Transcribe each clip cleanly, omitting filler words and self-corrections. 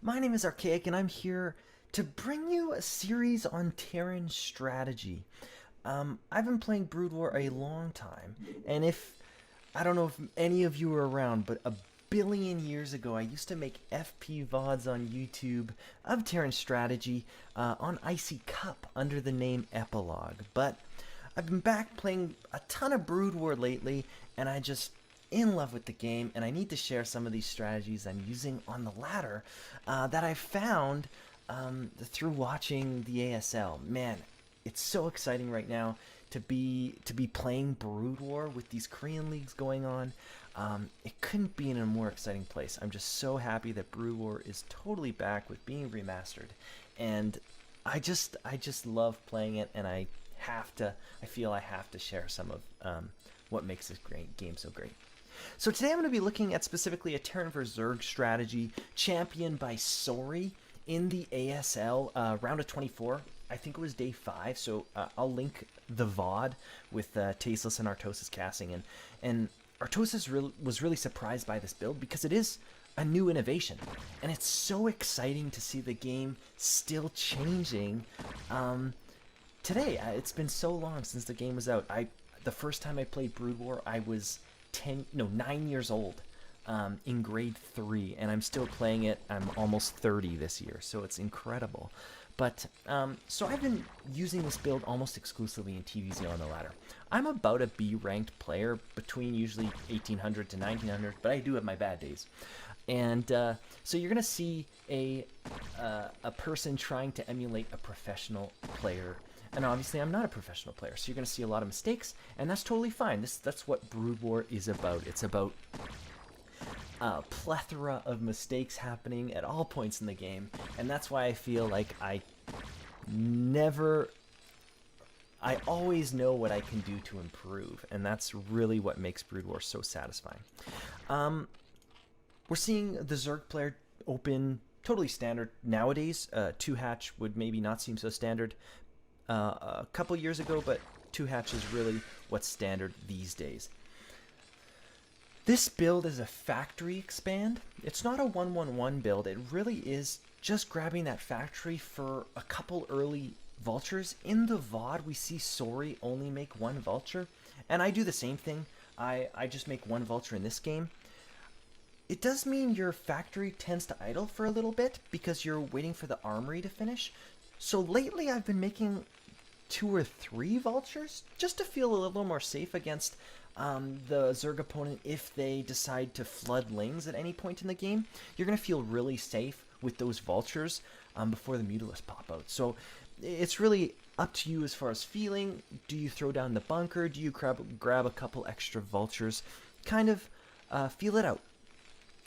My name is Archaic, and I'm here to bring you a series on Terran strategy. I've been playing Brood War a long time, and I don't know if any of you were around, but a billion years ago, I used to make FP VODs on YouTube of Terran strategy on Icy Cup under the name Epilogue. But I've been back playing a ton of Brood War lately, and I just in love with the game, and I need to share some of these strategies I'm using on the ladder that I found through watching the ASL. Man, it's so exciting right now to be playing Brood War with these Korean leagues going on. It couldn't be in a more exciting place. I'm just so happy that Brood War is totally back with being remastered, and I just love playing it, and I feel I have to share some of what makes this great game so great. So today I'm going to be looking at specifically a Terran vs Zerg strategy championed by Sori in the ASL round of 24. I think it was day 5, so I'll link the VOD with Tasteless and Artosis casting. And Artosis was really surprised by this build because it is a new innovation. And it's so exciting to see the game still changing today. It's been so long since the game was out. The first time I played Brood War, I was 9 years old in grade 3, and I'm still playing it. I'm almost 30 this year, so it's incredible. But so I've been using this build almost exclusively in TvZ on the ladder. I'm about a B ranked player, between usually 1800 to 1900, but I do have my bad days. And so you're gonna see a person trying to emulate a professional player. And obviously, I'm not a professional player, so you're going to see a lot of mistakes, and that's totally fine. That's what Brood War is about. It's about a plethora of mistakes happening at all points in the game, and that's why I feel like I always know what I can do to improve, and that's really what makes Brood War so satisfying. We're seeing the Zerg player open totally standard nowadays. 2-hatch would maybe not seem so standard a couple years ago, but 2-hatch is really what's standard these days. This build is a factory expand. It's not a 1-1-1 build. It really is just grabbing that factory for a couple early vultures. In the VOD, we see Sori only make 1 vulture, and I do the same thing. I just make 1 vulture in this game. It does mean your factory tends to idle for a little bit because you're waiting for the armory to finish. So lately I've been making 2 or 3 vultures just to feel a little more safe against the Zerg opponent if they decide to flood lings at any point in the game. You're going to feel really safe with those vultures before the Mutalisks pop out. So it's really up to you as far as feeling. Do you throw down the bunker? Do you grab a couple extra vultures? Kind of feel it out.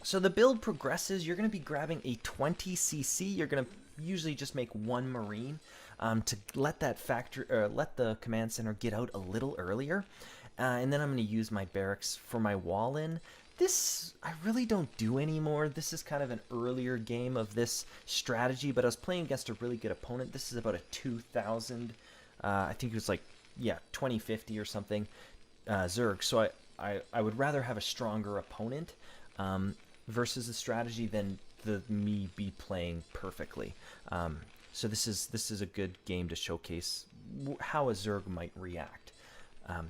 So the build progresses. You're going to be grabbing a 20cc. You're going to usually just make 1 marine to let let the command center get out a little earlier, and then I'm going to use my barracks for my wall in. This I really don't do anymore. This is kind of an earlier game of this strategy, but I was playing against a really good opponent. This is about a 2000, I think it was like 2050 or something Zerg. So I would rather have a stronger opponent versus a strategy than me be playing perfectly. So this is a good game to showcase how a Zerg might react,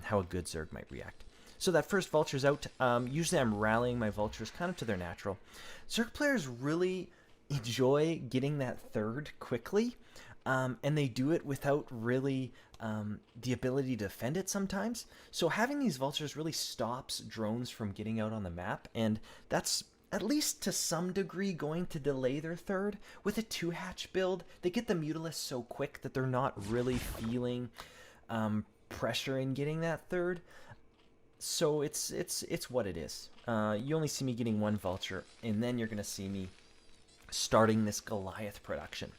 how a good Zerg might react. So that first vulture's out. Usually I'm rallying my vultures kind of to their natural. Zerg players really enjoy getting that third quickly, and they do it without really the ability to defend it sometimes. So having these vultures really stops drones from getting out on the map, and that's at least to some degree going to delay their third. With a 2-hatch build, they get the Mutalisks so quick that they're not really feeling pressure in getting that third. So it's what it is. You only see me getting 1 vulture, and then you're going to see me starting this Goliath production.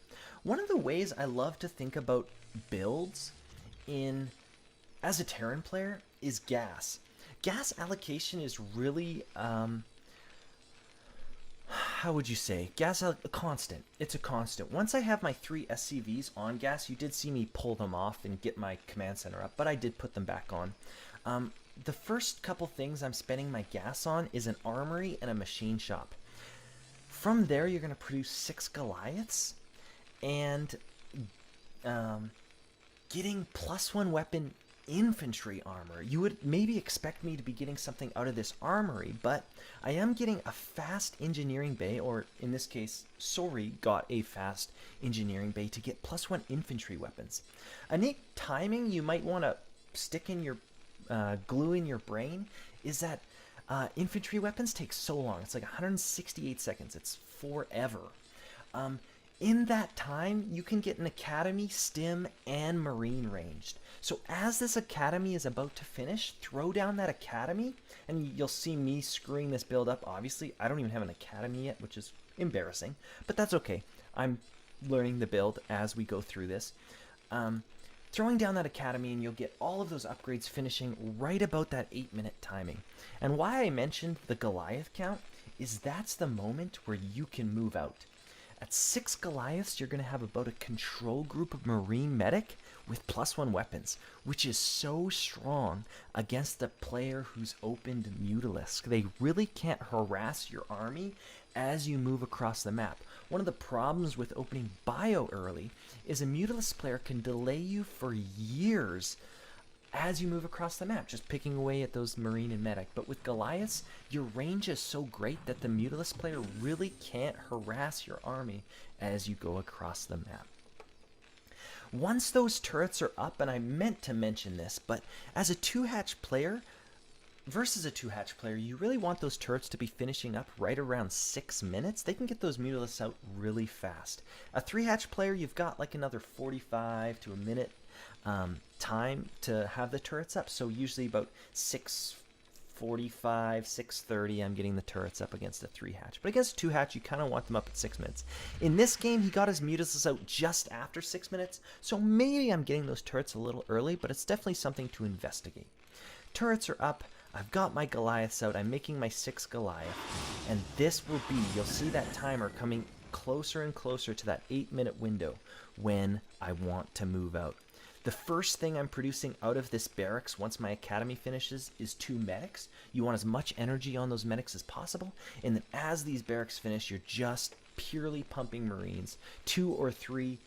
One of the ways I love to think about builds as a Terran player is gas. Gas allocation is really how would you say? A constant. It's a constant. Once I have my 3 SCVs on gas, you did see me pull them off and get my command center up, but I did put them back on. The first couple things I'm spending my gas on is an armory and a machine shop. From there, you're going to produce 6 Goliaths, and getting +1 weapon infantry armor. You would maybe expect me to be getting something out of this armory, but I am getting a fast engineering bay, or in this case, Sori got a fast engineering bay to get +1 infantry weapons. A neat timing you might want to stick in your glue in your brain is that infantry weapons take so long. It's like 168 seconds. It's forever. In that time, you can get an academy, stim, and marine ranged. So as this academy is about to finish, throw down that academy, and you'll see me screwing this build up. Obviously, I don't even have an academy yet, which is embarrassing, but that's okay. I'm learning the build as we go through this. Throwing down that academy, and you'll get all of those upgrades finishing right about that 8-minute timing. And why I mentioned the Goliath count is that's the moment where you can move out. At 6 Goliaths, you're going to have about a control group of Marine Medic with +1 weapons, which is so strong against the player who's opened Mutalisk. They really can't harass your army as you move across the map. One of the problems with opening Bio early is a Mutalisk player can delay you for years as you move across the map, just picking away at those Marine and Medic. But with Goliaths, your range is so great that the Mutalisk player really can't harass your army as you go across the map. Once those turrets are up, and I meant to mention this, but as a 2-hatch player versus a 2-hatch player, you really want those turrets to be finishing up right around 6 minutes. They can get those Mutalisks out really fast. A 3-hatch player, you've got like another 45 to a minute time to have the turrets up, so usually about 6:45, 6:30 I'm getting the turrets up against a 3-hatch. But against a 2-hatch, you kind of want them up at 6 minutes. In this game, he got his Mutalisks out just after 6 minutes, so maybe I'm getting those turrets a little early, but it's definitely something to investigate. Turrets are up, I've got my Goliaths out, I'm making my 6th Goliath, and this will be, you'll see that timer coming closer and closer to that 8-minute window when I want to move out. The first thing I'm producing out of this barracks once my academy finishes is 2 medics. You want as much energy on those medics as possible, and then as these barracks finish, you're just purely pumping Marines, 2 or 3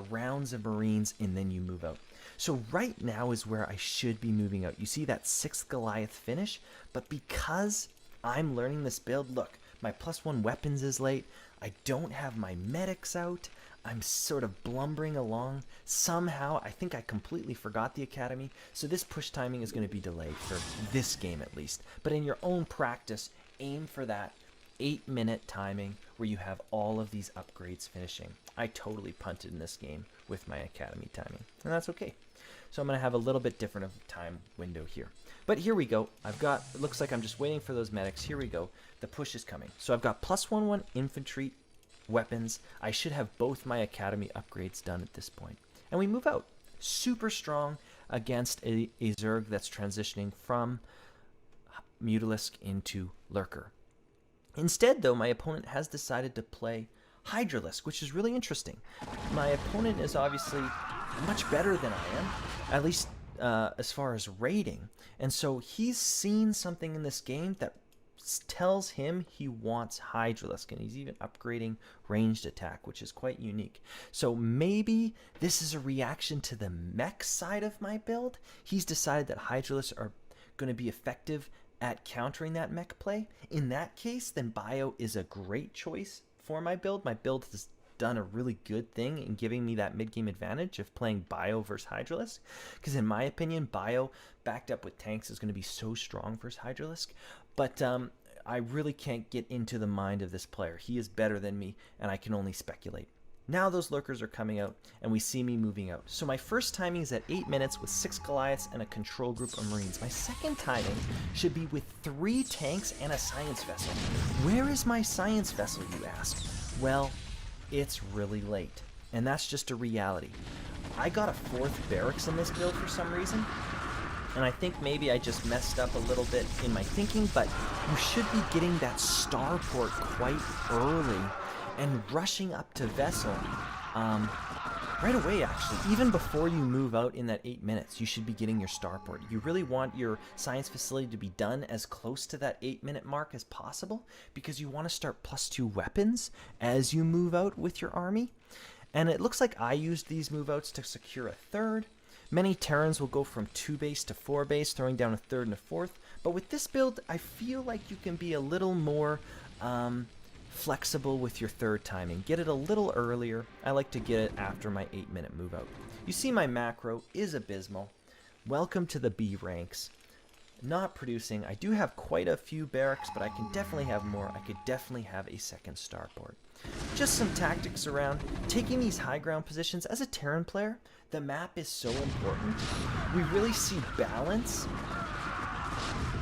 rounds of Marines, and then you move out. So right now is where I should be moving out. You see that 6th Goliath finish, but because I'm learning this build, look, my +1 weapons is late, I don't have my medics out, I'm sort of blumbering along. Somehow, I think I completely forgot the academy, so this push timing is going to be delayed for this game at least. But in your own practice, aim for that 8-minute timing where you have all of these upgrades finishing. I totally punted in this game with my academy timing, and that's okay. So I'm going to have a little bit different of a time window here. But here we go. I've got, it looks like I'm just waiting for those medics. Here we go. The push is coming. So I've got +1 infantry weapons. I should have both my academy upgrades done at this point. And we move out. Super strong against a Zerg that's transitioning from Mutalisk into Lurker. Instead, though, my opponent has decided to play Hydralisk, which is really interesting. My opponent is obviously much better than I am, at least as far as rating. And so he's seen something in this game that tells him he wants Hydralisk, and he's even upgrading ranged attack, which is quite unique. So maybe this is a reaction to the mech side of my build. He's decided that Hydralisks are going to be effective at countering that mech play. In that case, then Bio is a great choice for my build. My build has done a really good thing in giving me that mid-game advantage of playing Bio versus Hydralisk, because in my opinion, Bio backed up with tanks is going to be so strong versus Hydralisk. But I really can't get into the mind of this player. He is better than me, and I can only speculate. Now those Lurkers are coming out, and we see me moving out. So my first timing is at 8 minutes with 6 Goliaths and a control group of Marines. My second timing should be with 3 tanks and a science vessel. Where is my science vessel, you ask? Well, it's really late, and that's just a reality. I got a 4th barracks in this build for some reason, and I think maybe I just messed up a little bit in my thinking, but you should be getting that starport quite early and rushing up to Vessel right away, actually, even before you move out in that 8 minutes, you should be getting your starport. You really want your science facility to be done as close to that 8-minute mark as possible, because you want to start +2 weapons as you move out with your army. And it looks like I used these move outs to secure a third. Many Terrans will go from 2 base to 4 base, throwing down a third and a fourth. But with this build, I feel like you can be a little more flexible with your third timing. Get it a little earlier. I like to get it after my 8-minute move out. You see my macro is abysmal. Welcome to the B ranks. Not producing. I do have quite a few barracks, but I can definitely have more. I could definitely have a second starport. Just some tactics around taking these high ground positions. As a Terran player, the map is so important. We really see balance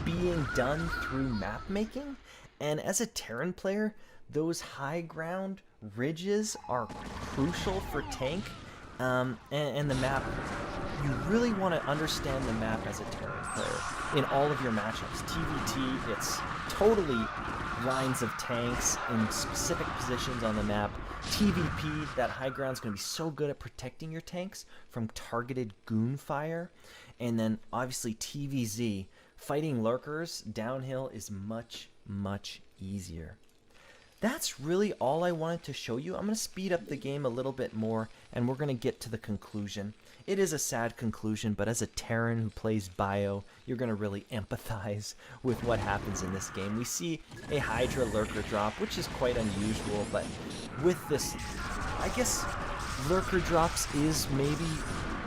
being done through map making, and as a Terran player, those high ground ridges are crucial for tank, and the map. You really want to understand the map as a Terran player in all of your matchups. TvT, it's totally lines of tanks in specific positions on the map. TvP, that high ground is going to be so good at protecting your tanks from targeted goon fire. And then obviously TvZ, fighting lurkers downhill is much, much easier. That's really all I wanted to show you. I'm going to speed up the game a little bit more, and we're going to get to the conclusion. It is a sad conclusion, but as a Terran who plays Bio, you're going to really empathize with what happens in this game. We see a Hydra Lurker drop, which is quite unusual, but with this, I guess Lurker drops is maybe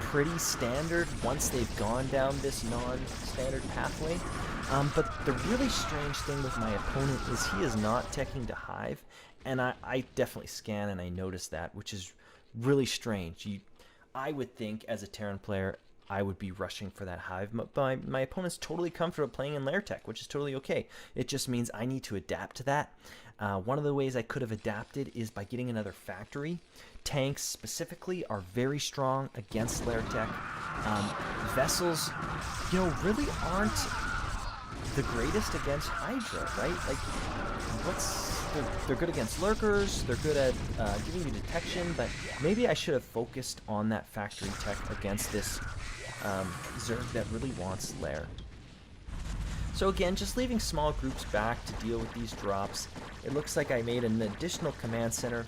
pretty standard once they've gone down this non-standard pathway. But the really strange thing with my opponent is he is not teching to Hive, and I definitely scan and I notice that, which is really strange. I would think as a Terran player I would be rushing for that Hive, but my opponent's totally comfortable playing in Lair Tech, which is totally okay. It just means I need to adapt to that. One of the ways I could have adapted is by getting another factory. Tanks specifically are very strong against Lair Tech. Vessels, really aren't the greatest against Hydra, right? Like, they're good against lurkers, they're good at giving you detection, but maybe I should have focused on that factory tech against this Zerg that really wants Lair. So again, just leaving small groups back to deal with these drops. It looks like I made an additional command center.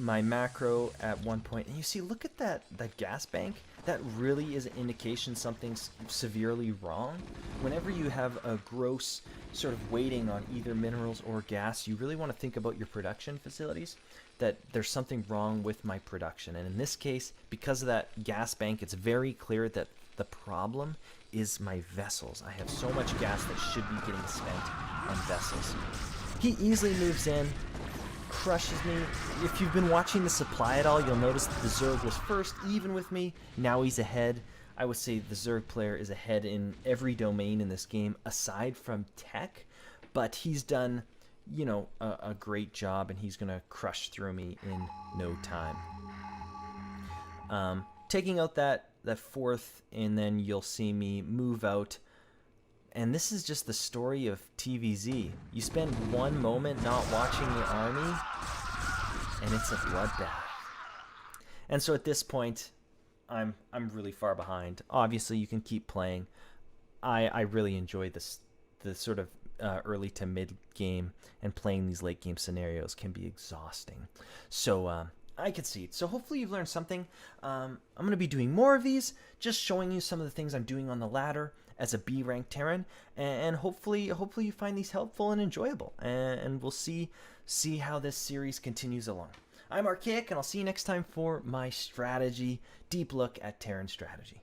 My macro at one point, and you see, look at that gas bank. That really is an indication something's severely wrong. Whenever you have a gross sort of weighting on either minerals or gas, you really want to think about your production facilities, that there's something wrong with my production. And in this case, because of that gas bank, it's very clear that the problem is my vessels. I have so much gas that should be getting spent on vessels. He easily moves in, crushes me. If you've been watching the supply at all, you'll notice that the Zerg was first, even with me. Now he's ahead. I would say the Zerg player is ahead in every domain in this game, aside from tech. But he's done, a great job, and he's going to crush through me in no time. Taking out that fourth, and then you'll see me move out. And this is just the story of TvZ. You spend one moment not watching the army, and it's a bloodbath. And so at this point, I'm really far behind. Obviously, you can keep playing. I really enjoy the sort of early to mid game, and playing these late game scenarios can be exhausting. So I concede. So hopefully you've learned something. I'm going to be doing more of these, just showing you some of the things I'm doing on the ladder as a B rank Terran, and hopefully you find these helpful and enjoyable, and we'll see how this series continues along. I'm Archaic, and I'll see you next time for my strategy, deep look at Terran strategy.